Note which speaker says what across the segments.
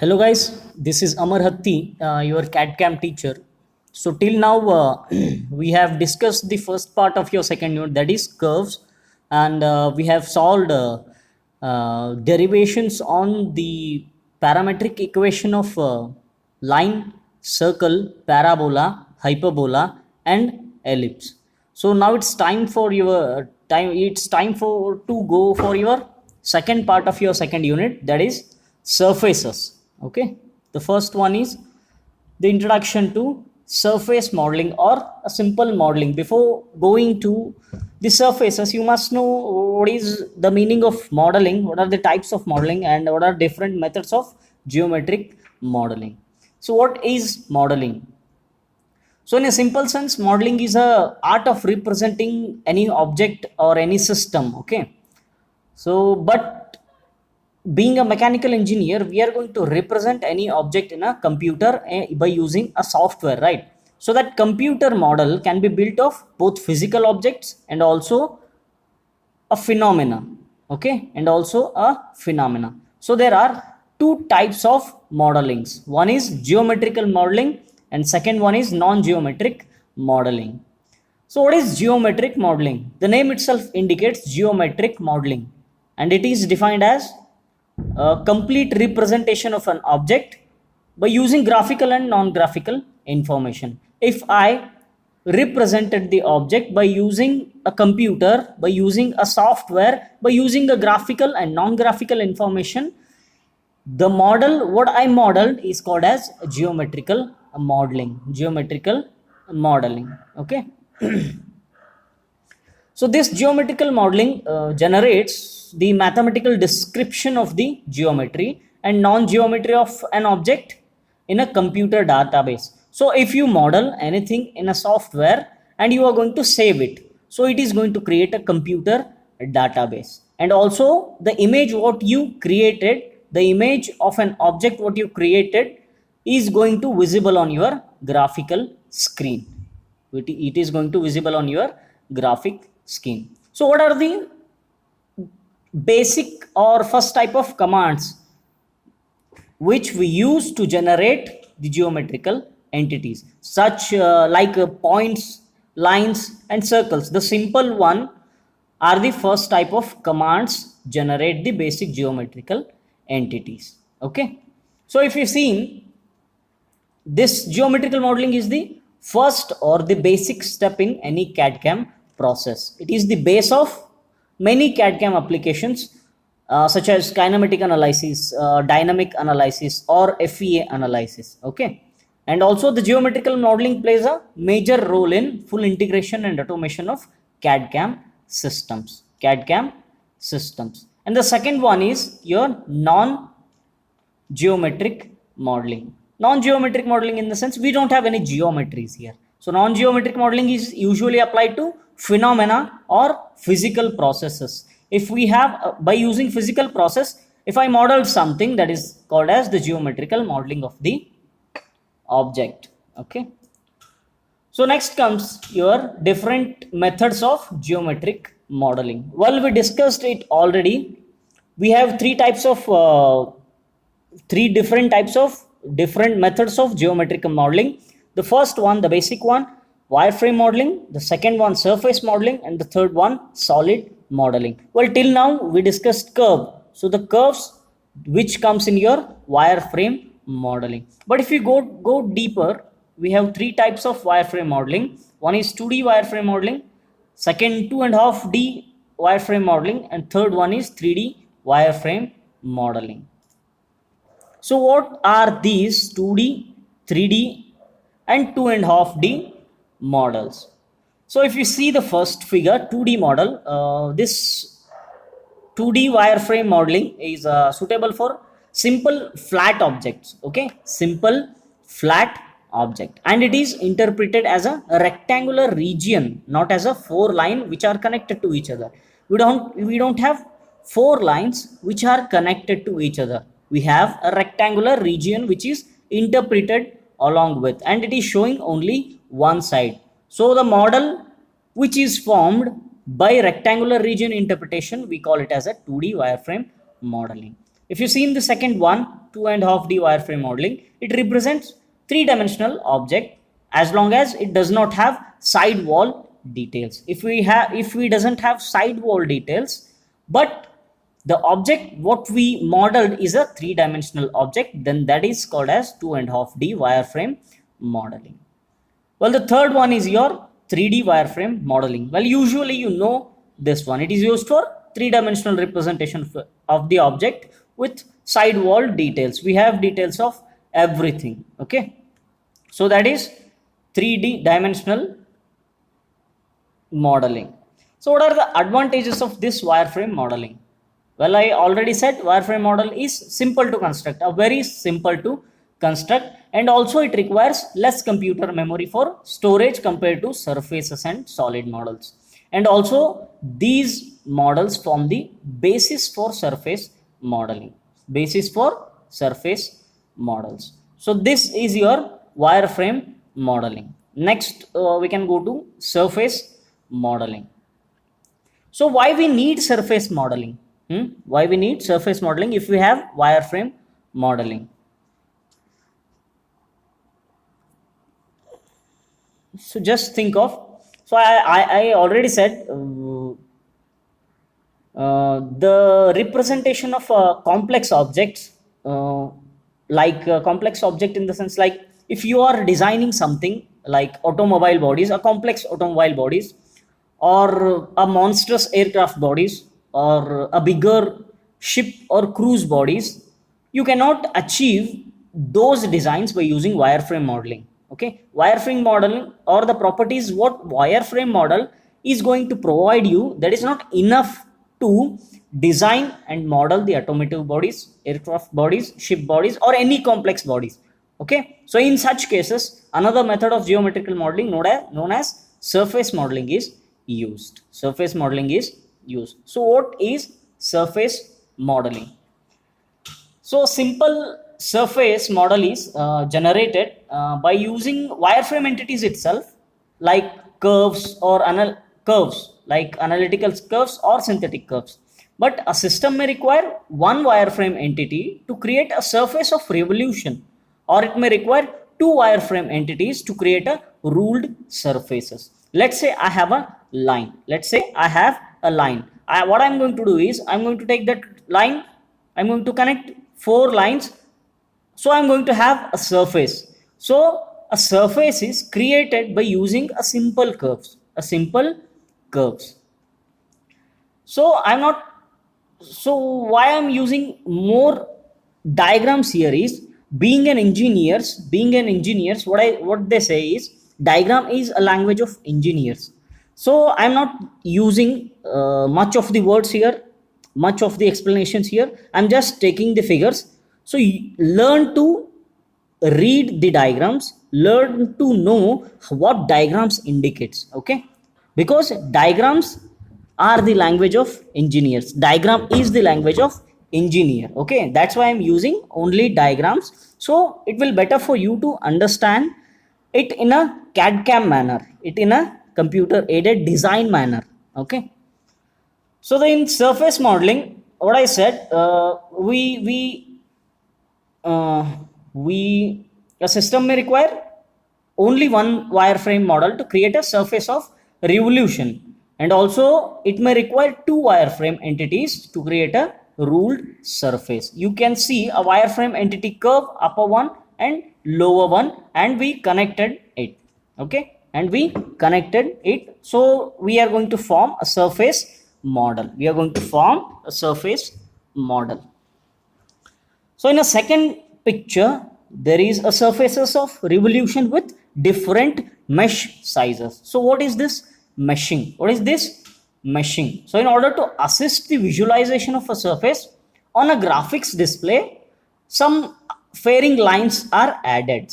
Speaker 1: Hello guys, this is Amar Hatti, your CAD/CAM teacher. So till now we have discussed the first part of your second unit, that is curves, and we have solved derivations on the parametric equation of line, circle, parabola, hyperbola, and ellipse. So now it's time for your time. It's time for to go for your second part of your second unit, that is surfaces. Okay, the first one is the introduction to surface modeling or a simple modeling. Before going to the surfaces, you must know what is the meaning of modeling, what are the types of modeling, and what are different methods of geometric modeling. So what is modeling? So in a simple sense, modeling is a art of representing any object or any system. Okay, so but being a mechanical engineer, we are going to represent any object in a computer by using a software, right? So that computer model can be built of both physical objects and also a phenomena. Okay, and also a phenomena. So there are two types of modelings. One is geometrical modeling and second one is non-geometric modeling. So what is geometric modeling? The name itself indicates geometric modeling, and it is defined as a complete representation of an object by using graphical and non-graphical information. If I represented the object by using a computer, by using a software, by using a graphical and non-graphical information, the model what I modeled is called as geometrical modeling. Geometrical modeling. Okay. So this geometrical modeling generates the mathematical description of the geometry and non-geometry of an object in a computer database. So if you model anything in a software and you are going to save it, so it is going to create a computer database. And also the image what you created, the image of an object what you created is going to visible on your graphical screen. It is going to visible on your graphic screen. So what are the basic or first type of commands which we use to generate the geometrical entities, such like points, lines, and circles? The simple one are the first type of commands generate the basic geometrical entities. Okay, so if you see, this geometrical modeling is the first or the basic step in any CAD/CAM process. It is the base of many CAD/CAM applications such as kinematic analysis, dynamic analysis, or FEA analysis. Okay, and also the geometrical modeling plays a major role in full integration and automation of CAD/CAM systems. CAD/CAM systems. And the second one is your non-geometric modeling. Non-geometric modeling in the sense we don't have any geometries here. So non-geometric modeling is usually applied to phenomena or physical processes. If we have by using physical process, if I model something, that is called as the geometrical modeling of the object. Okay, so next comes your different methods of geometric modeling. Well, we discussed it already. We have three different types of different methods of geometric modeling. The first one, the basic one, wireframe modeling. The second one, surface modeling, and the third one, solid modeling. Well, till now we discussed curve. So the curves which comes in your wireframe modeling. But if you go deeper, we have three types of wireframe modeling. One is 2D wireframe modeling, second 2.5D wireframe modeling, and third one is 3D wireframe modeling. So what are these 2D, 3D, and 2.5D models? So if you see the first figure, 2D model, this 2D wireframe modeling is suitable for simple flat objects. Okay, simple flat object, and it is interpreted as a rectangular region, not as a four line which are connected to each other. We don't have four lines which are connected to each other. We have a rectangular region which is interpreted along with, and it is showing only one side. So the model which is formed by rectangular region interpretation, we call it as a 2D wireframe modeling. If you see in the second one, 2.5D wireframe modeling. It represents three-dimensional object as long as it does not have side wall details. If we doesn't have side wall details, but the object what we modeled is a three-dimensional object, then that is called as 2.5D wireframe modeling. Well, the third one is your 3D wireframe modeling. Well, usually you know this one. It is used for three-dimensional representation of the object with side wall details. We have details of everything. Okay, so that is 3D dimensional modeling. So what are the advantages of this wireframe modeling? Well, I already said wireframe model is simple to construct, a very simple to construct, and also it requires less computer memory for storage compared to surfaces and solid models. And also these models form the basis for surface modeling, basis for surface models. So this is your wireframe modeling. Next we can go to surface modeling. So why we need surface modeling? Why we need surface modeling if we have wireframe modeling? So just think of, so I already said the representation of complex objects, like complex object in the sense, like if you are designing something like automobile bodies, a complex automobile bodies, or a monstrous aircraft bodies, or a bigger ship or cruise bodies, you cannot achieve those designs by using wireframe modeling. Okay, wireframe modeling or the properties what wireframe model is going to provide you, that is not enough to design and model the automotive bodies, aircraft bodies, ship bodies, or any complex bodies. Okay, so in such cases another method of geometrical modeling known as surface modeling is used. Surface modeling is used. So what is surface modeling? So simple surface model is generated by using wireframe entities itself, like curves or curves, like analytical curves or synthetic curves. But a system may require one wireframe entity to create a surface of revolution, or it may require two wireframe entities to create a ruled surfaces. Let's say I have a line. Let's say I have a line. What I'm going to do is I'm going to take that line, I'm going to connect 4 lines. So I'm going to have a surface. So a surface is created by using a simple curves, So why I'm using more diagrams here is, being an engineers, what they say is diagram is a language of engineers. So I'm not using much of the words here, much of the explanations here. I'm just taking the figures. So learn to read the diagrams, learn to know what diagrams indicates. Okay, because diagrams are the language of engineers. Diagram is the language of engineer. Okay, that's why I'm using only diagrams. So it will better for you to understand it in a CAD/CAM manner, it in a computer aided design manner. Okay, so in surface modeling, what I said, a system may require only one wireframe model to create a surface of revolution, and also it may require two wireframe entities to create a ruled surface. You can see a wireframe entity curve, upper one and lower one, and we connected it. Okay, and we connected it. So we are going to form a surface model. So in a second picture, there is a surfaces of revolution with different mesh sizes. So what is this meshing? So in order to assist the visualization of a surface on a graphics display, some fairing lines are added.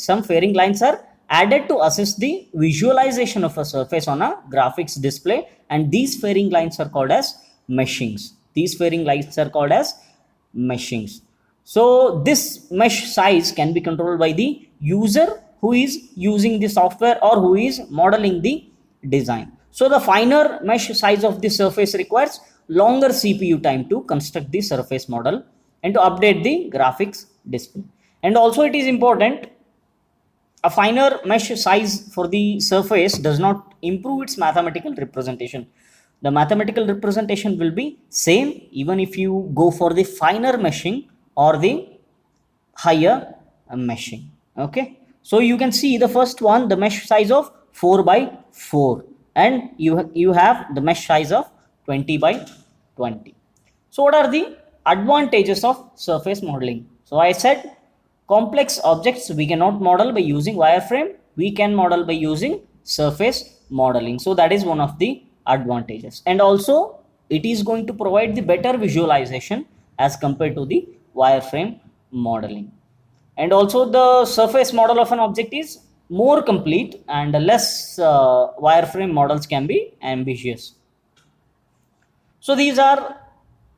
Speaker 1: To assist the visualization of a surface on a graphics display, and these fairing lines are called as meshings. So this mesh size can be controlled by the user who is using the software or who is modeling the design. So the finer mesh size of the surface requires longer CPU time to construct the surface model and to update the graphics display. And also it is important, a finer mesh size for the surface does not improve its mathematical representation. The mathematical representation will be same even if you go for the finer meshing or the higher meshing. Okay, so you can see the first one, the mesh size of 4 by 4, and you have the mesh size of 20 by 20. So what are the advantages of surface modeling? So I said complex objects we cannot model by using wireframe, we can model by using surface modeling. So that is one of the advantages, and also it is going to provide the better visualization as compared to the wireframe modeling. And also the surface model of an object is more complete, and less wireframe models can be ambitious. So these are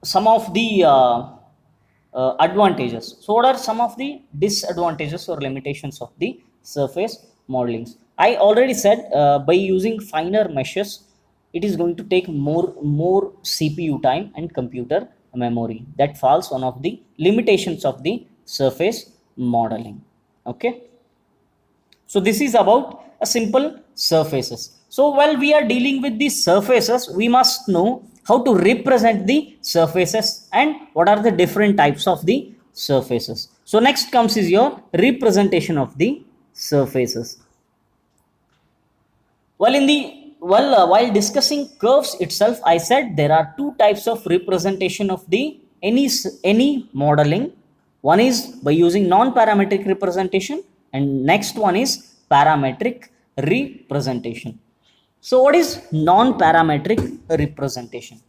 Speaker 1: some of the advantages. So what are some of the disadvantages or limitations of the surface modelings? I already said by using finer meshes, it is going to take more CPU time and computer memory. That falls one of the limitations of the surface modeling. Okay, so this is about a simple surfaces. So while we are dealing with these surfaces, we must know how to represent the surfaces and what are the different types of the surfaces. So next comes is your representation of the surfaces. While discussing curves itself, I said there are two types of representation of the any modeling. One is by using non-parametric representation, and next one is parametric representation. So what is non-parametric representation?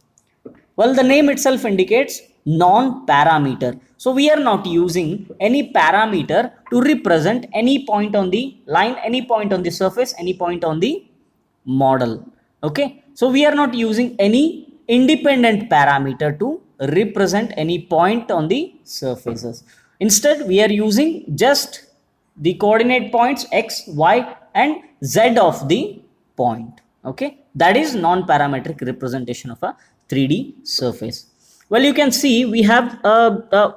Speaker 1: Well, the name itself indicates non-parameter. So we are not using any parameter to represent any point on the line, any point on the surface, any point on the model. Okay, so we are not using any independent parameter to represent any point on the surfaces. Instead, we are using just the coordinate points x, y, and z of the point. Okay, that is non-parametric representation of a 3D surface. Well, you can see we have a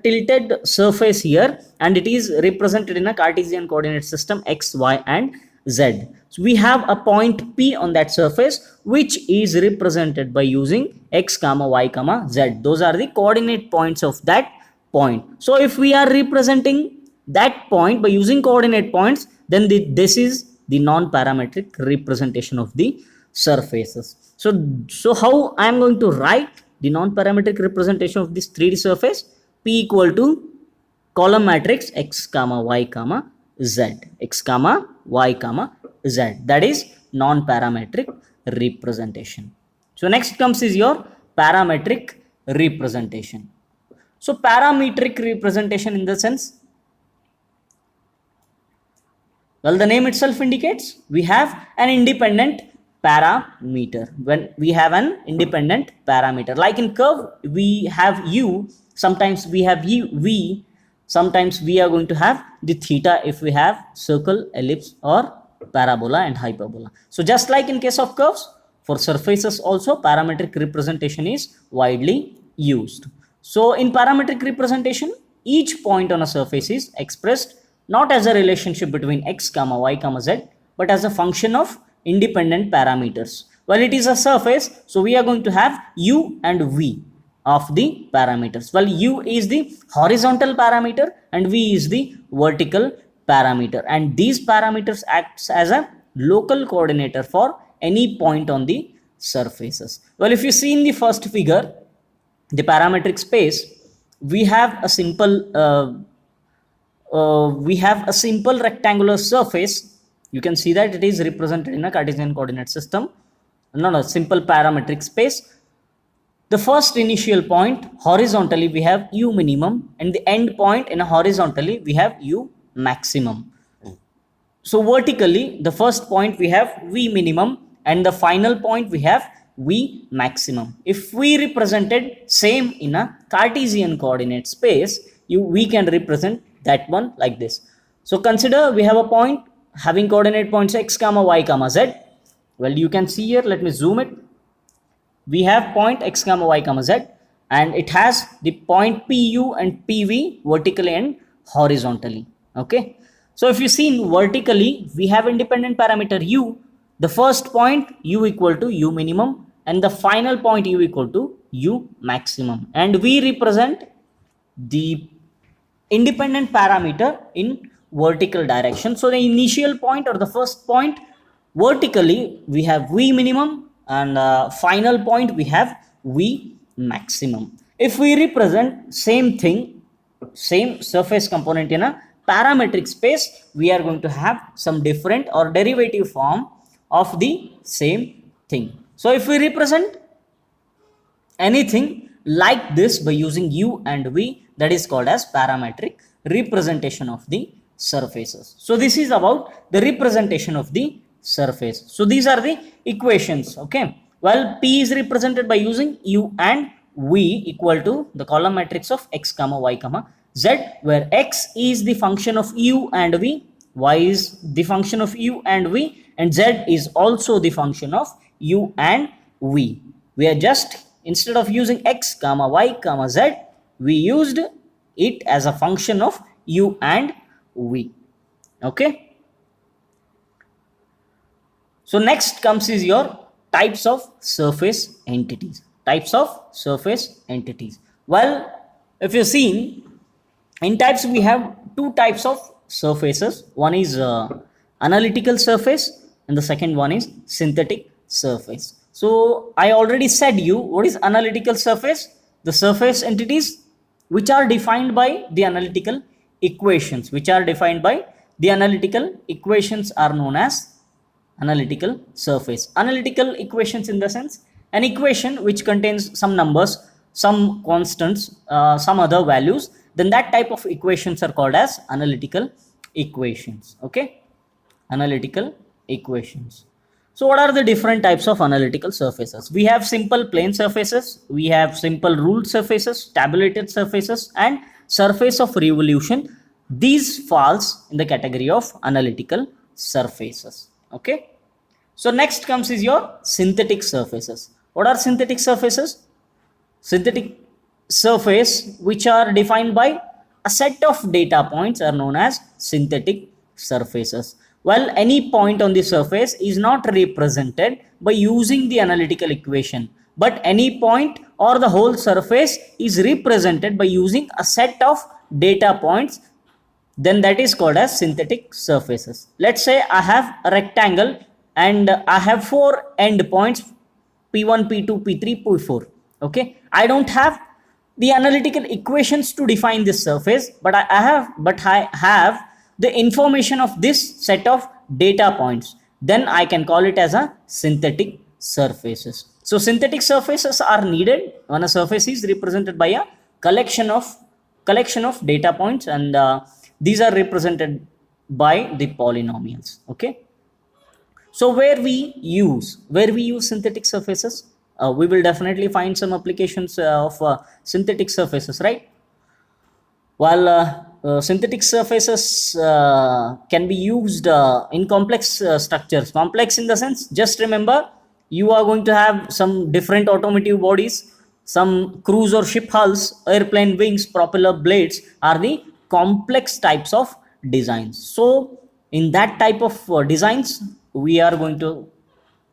Speaker 1: tilted surface here, and it is represented in a Cartesian coordinate system x, y, and z. So we have a point P on that surface, which is represented by using x comma y comma z. Those are the coordinate points of that point. So if we are representing that point by using coordinate points, then this is the non-parametric representation of the surfaces. So how I am going to write the non-parametric representation of this 3D surface? P equal to column matrix x comma y comma z, x comma y comma z. That is non-parametric representation. So next comes is your parametric representation. So parametric representation in the sense, well, the name itself indicates we have an independent parameter. When we have an independent parameter, like in curve we have u, sometimes we have v, sometimes we are going to have the theta if we have circle, ellipse, or parabola and hyperbola. So just like in case of curves, for surfaces also parametric representation is widely used. So in parametric representation, each point on a surface is expressed not as a relationship between x comma y comma z, but as a function of independent parameters. Well, it is a surface, so we are going to have u and v of the parameters. Well, u is the horizontal parameter and v is the vertical parameter, and these parameters acts as a local coordinator for any point on the surfaces. Well, if you see in the first figure, the parametric space, we have a simple rectangular surface. You can see that it is represented in a Cartesian coordinate system. No, simple parametric space. The first initial point horizontally we have u minimum, and the end point in a horizontally we have u maximum. So vertically, the first point we have v minimum, and the final point we have v maximum. If we represented same in a Cartesian coordinate space, we can represent that one like this. So consider we have a point having coordinate points x comma y comma z. Well, you can see here, let me zoom it. We have point x comma y comma z. and it has the point PU and PV vertically and horizontally. Okay, so if you see vertically, we have independent parameter U. The first point U equal to U minimum, and the final point U equal to U maximum, and we represent the independent parameter in vertical direction. So the initial point or the first point vertically we have V minimum, and final point we have V maximum. If we represent same thing, same surface component in a parametric space, we are going to have some different or derivative form of the same thing. So if we represent anything like this by using U and V, that is called as parametric representation of the surfaces. So this is about the representation of the surface. So these are the equations. Okay, well, P is represented by using U and V equal to the column matrix of x comma y comma z, where x is the function of U and V, y is the function of U and V, and z is also the function of U and V. We are just, instead of using x comma y comma z, we used it as a function of U and V. Okay, so next comes is your types of surface entities. Types of surface entities. Well, if you see, in types we have two types of surfaces. One is analytical surface, and the second one is synthetic surface. So I already said you what is analytical surface. The surface entities which are defined by the analytical equations, are known as analytical surface. Analytical equations in the sense, an equation which contains some numbers, some constants, some other values, then that type of equations are called as analytical equations. Okay, analytical equations. So what are the different types of analytical surfaces? We have simple plane surfaces, we have simple ruled surfaces, tabulated surfaces, and surface of revolution. These falls in the category of analytical surfaces. Okay, so next comes is your synthetic surfaces. What are synthetic surfaces? Synthetic surface which are defined by a set of data points are known as synthetic surfaces. Well, any point on the surface is not represented by using the analytical equation, but any point or the whole surface is represented by using a set of data points, then that is called as synthetic surfaces. Let's say I have a rectangle and I have four endpoints P1, P2, P3, P4. Okay, I don't have the analytical equations to define this surface, but I have the information of this set of data points. Then I can call it as a synthetic surfaces. So synthetic surfaces are needed when a surface is represented by a collection of data points, and these are represented by the polynomials. Okay, so where we use synthetic surfaces, we will definitely find some applications of synthetic surfaces, right? While synthetic surfaces can be used in complex structures. Complex in the sense, just remember, you are going to have some different automotive bodies, some cruise or ship hulls, airplane wings, propeller blades are the complex types of designs. So in that type of designs, we are going to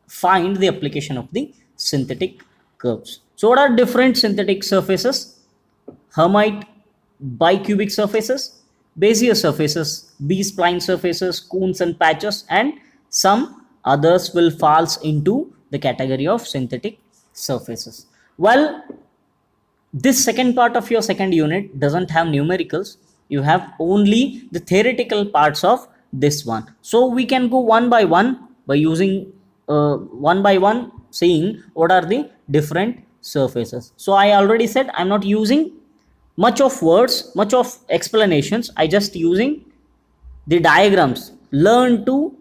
Speaker 1: find the application of the synthetic curves. So what are different synthetic surfaces? Hermite bicubic surfaces, Bezier surfaces, B-spline surfaces, cones and patches, and some others will falls into the category of synthetic surfaces. Well, this second part of your second unit doesn't have numericals. You have only the theoretical parts of this one. So we can go one by one by using seeing what are the different surfaces. So I already said I'm not using much of words, much of explanations. I just using the diagrams. Learn to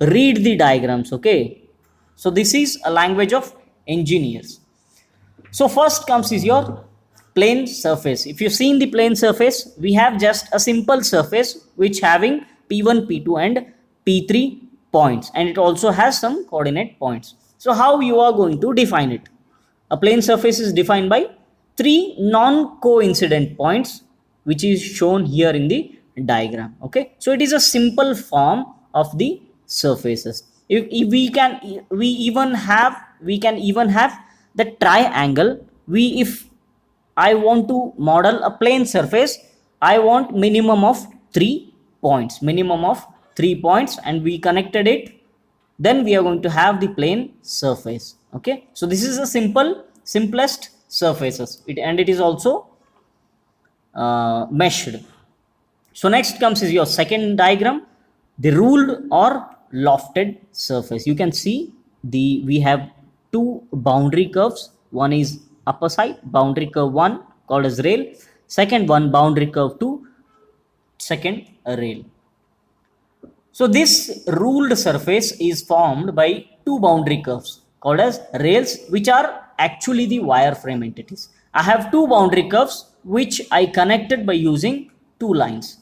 Speaker 1: read the diagrams. Okay, so this is a language of engineers. So first comes is your plane surface. If you've seen the plane surface, we have just a simple surface which having P1, P2 and P3 points, and it also has some coordinate points. So how you are going to define it? A plane surface is defined by three non-coincident points, which is shown here in the diagram. Okay, so it is a simple form of the surfaces. If we can even have the triangle. If I want to model a plane surface, I want minimum of 3 points, and we connected it, then we are going to have the plane surface. Okay, so this is a simplest surfaces, and it is also meshed. So next comes is your second diagram, the ruled or lofted surface. You can see we have two boundary curves. One is upper side, boundary curve 1 called as rail, second one boundary curve 2, second rail. So this ruled surface is formed by two boundary curves called as rails, which are actually the wireframe entities. I have two boundary curves which I connected by using two lines.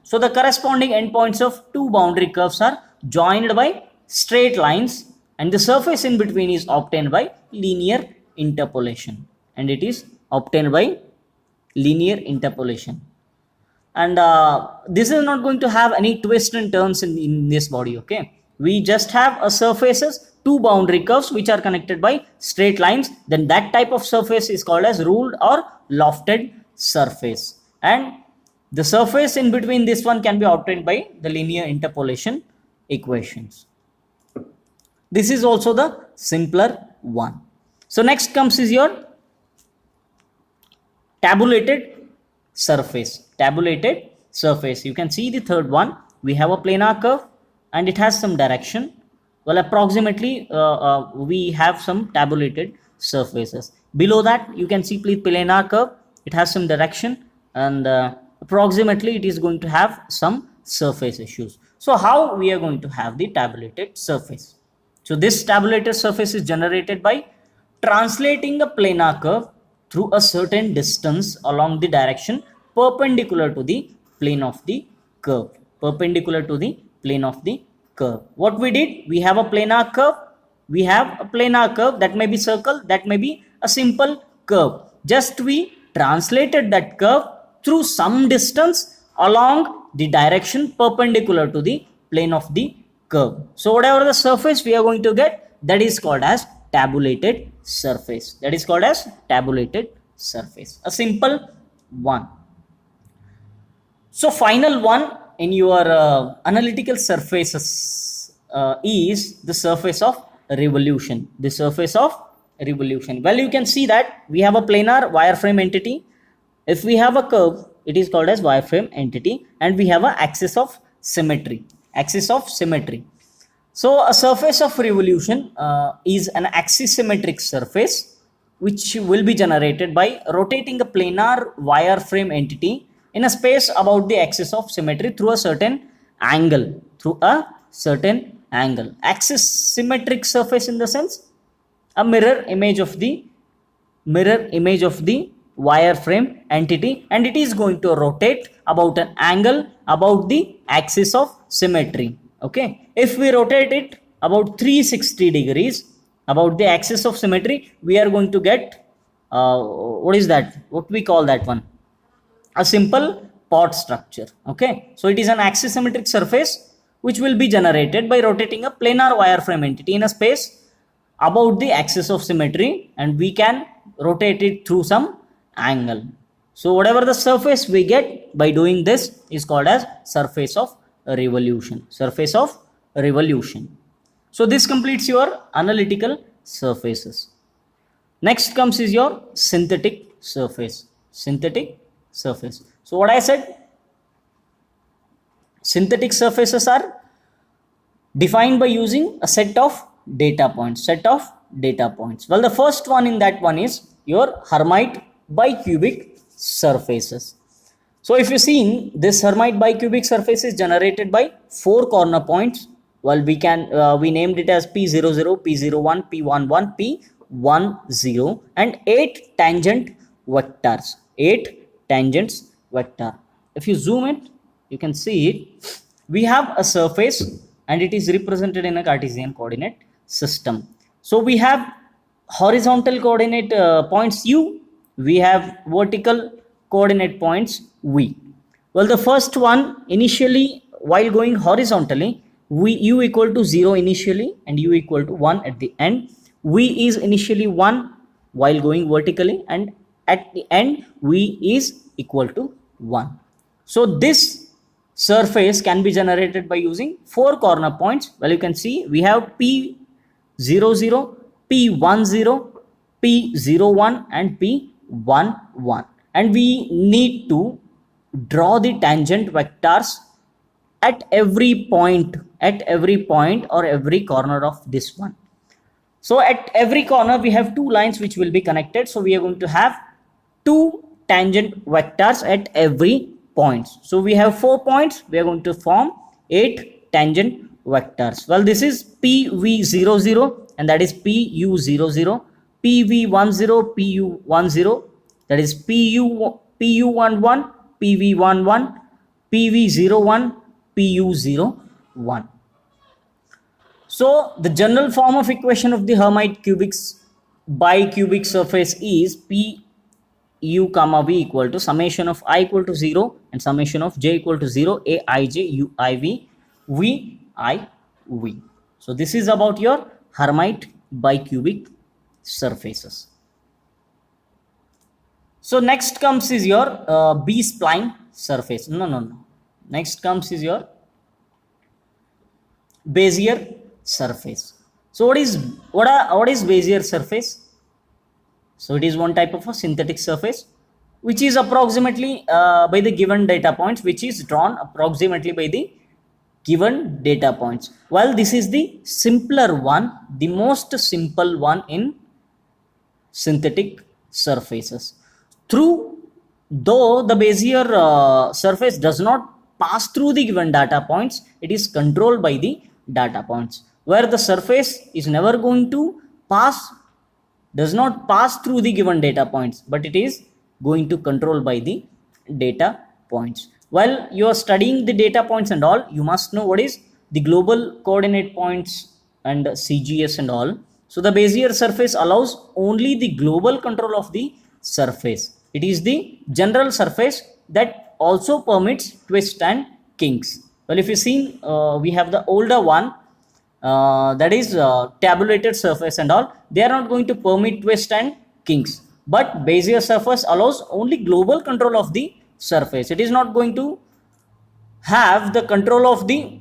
Speaker 1: So the corresponding endpoints of two boundary curves are joined by straight lines, and the surface in between is obtained by linear interpolation. And this is not going to have any twists and turns in this body. Okay, we just have a surfaces, two boundary curves which are connected by straight lines. Then that type of surface is called as ruled or lofted surface, and the surface in between this one can be obtained by the linear interpolation equations. This is also the simpler one. So next comes is your tabulated surface. You can see the third one. We have a planar curve and it has some direction. Well, approximately we have some tabulated surfaces. Below that you can see planar curve. It has some direction, and approximately it is going to have some surface issues. So how we are going to have the tabulated surface? So this tabulated surface is generated by translating a planar curve through a certain distance along the direction perpendicular to the plane of the curve. What we did, we have a planar curve. That may be circle, that may be a simple curve. Just we translated that curve through some distance along the direction perpendicular to the plane of the curve. So whatever the surface we are going to get, that is called as tabulated surface. A simple one. So final one in your analytical surfaces is the surface of revolution. Well, you can see that we have a planar wireframe entity. If we have a curve, it is called as wireframe entity, and we have an axis of symmetry. So a surface of revolution is an axisymmetric surface which will be generated by rotating a planar wireframe entity in a space about the axis of symmetry through a certain angle. Axisymmetric surface in the sense a mirror image of the wireframe entity, and it is going to rotate about an angle about the axis of symmetry. Okay, if we rotate it about 360 degrees about the axis of symmetry, we are going to get what we call that one, a simple pot structure. Okay, so it is an axisymmetric surface which will be generated by rotating a planar wireframe entity in a space about the axis of symmetry, and we can rotate it through some angle. So whatever the surface we get by doing this is called as surface of revolution. So this completes your analytical surfaces. Next comes is your synthetic surface. So what I said, synthetic surfaces are defined by using a set of data points. Well, the first one in that one is your Hermite bicubic surfaces. So if you see, this Hermite bicubic surface is generated by 4 corner points. Well, we named it as P00, P01, P11, P10, and 8 tangent vectors. 8 tangents vector. If you zoom it, you can see it. We have a surface and it is represented in a Cartesian coordinate system. So we have horizontal coordinate points u, we have vertical coordinate points v. Well, the first one, initially while going horizontally, u equal to 0 initially and u equal to 1 at the end. V is initially 1 while going vertically, and at the end v is equal to 1. So this surface can be generated by using 4 corner points. Well, you can see we have P00, P10, P01 and P11, and we need to draw the tangent vectors at every point or every corner of this one. So at every corner we have 2 lines which will be connected, so we are going to have 2 tangent vectors at every point. So we have 4 points, we are going to form 8 tangent vectors. Well, this is PV00 and that is PU00, PV10, PU10, that is PU11, PV11, PV01, PU01. So the general form of equation of the Hermite bicubic surface is Pu comma V equal to summation of I equal to 0 and summation of j equal to 0 Aij Uiv Viv. So this is about your Hermite bicubic surfaces. So next comes is your B-spline surface. No. Next comes is your Bezier surface. So what is Bezier surface? So it is one type of a synthetic surface which is approximately by the given data points, which is drawn approximately by the given data points. Well, this is the simpler one, the most simple one in synthetic surfaces. Though the Bezier surface does not pass through the given data points, it is controlled by the data points, where the surface is never going to does not pass through the given data points, but it is going to control by the data points. While you are studying the data points and all, you must know what is the global coordinate points and CGS and all. So the Bezier surface allows only the global control of the surface. It is the general surface that also permits twists and kinks. Well, if you see, we have the older one, that is tabulated surface and all, they are not going to permit twist and kinks, but Bezier surface allows only global control of the surface. It is not going to have the control of the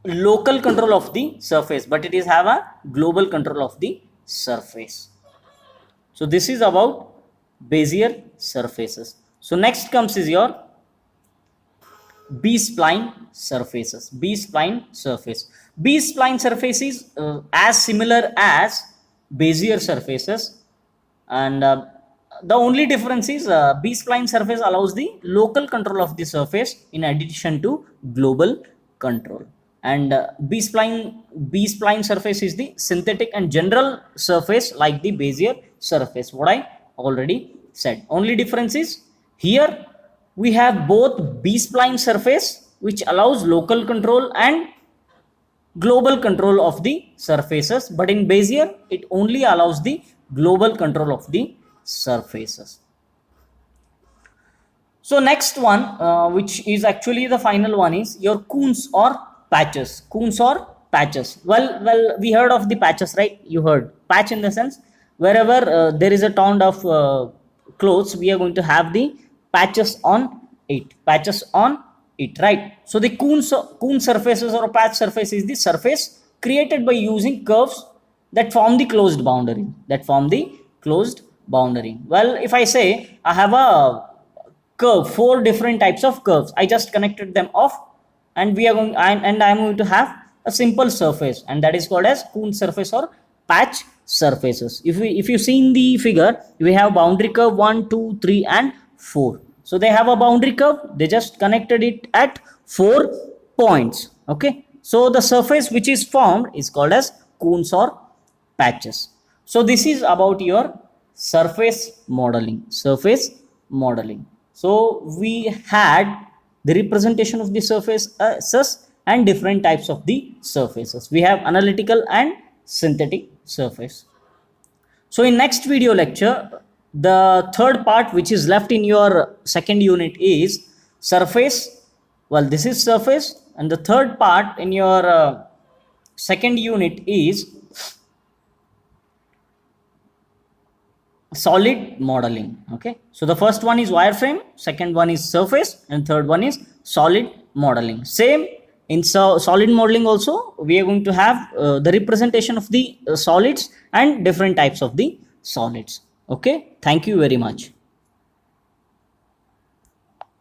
Speaker 1: local control of the surface, but it is have a global control of the surface. So this is about Bezier surfaces. So next comes is your B-spline surfaces. B-spline surface. B-spline surface is as similar as Bezier surfaces, and the only difference is B-spline surface allows the local control of the surface in addition to global control, and B-spline surface is the synthetic and general surface like the Bezier surface, what I already said. Only difference is here we have both B-spline surface which allows local control and global control of the surfaces, but in Bezier it only allows the global control of the surfaces. So next one, which is actually the final one, is your cones or patches. Cones or patches. Well, we heard of the patches, right? You heard patch in the sense wherever there is a torn of clothes, we are going to have the patches on it, right? So the cone surfaces or patch surface is the surface created by using curves that form the closed boundary. Well, if I say I have a curve, 4 different types of curves, I just connected them off, and I am going to have a simple surface, and that is called as cone surface or patch surfaces. If you see in the figure, we have boundary curve 1, 2, 3 and 4. So they have a boundary curve, they just connected it at 4 points. Okay, so the surface which is formed is called as cones or patches. So this is about your surface modeling. So we had the representation of the surfaces and different types of the surfaces. We have analytical and synthetic surface. So in next video lecture, the third part which is left in your second unit is surface. Well, this is surface, and the third part in your second unit is solid modeling. Okay, so the first one is wireframe, second one is surface, and third one is solid modeling. Same in solid modeling also, we are going to have the representation of the solids and different types of the solids. Okay, thank you very much.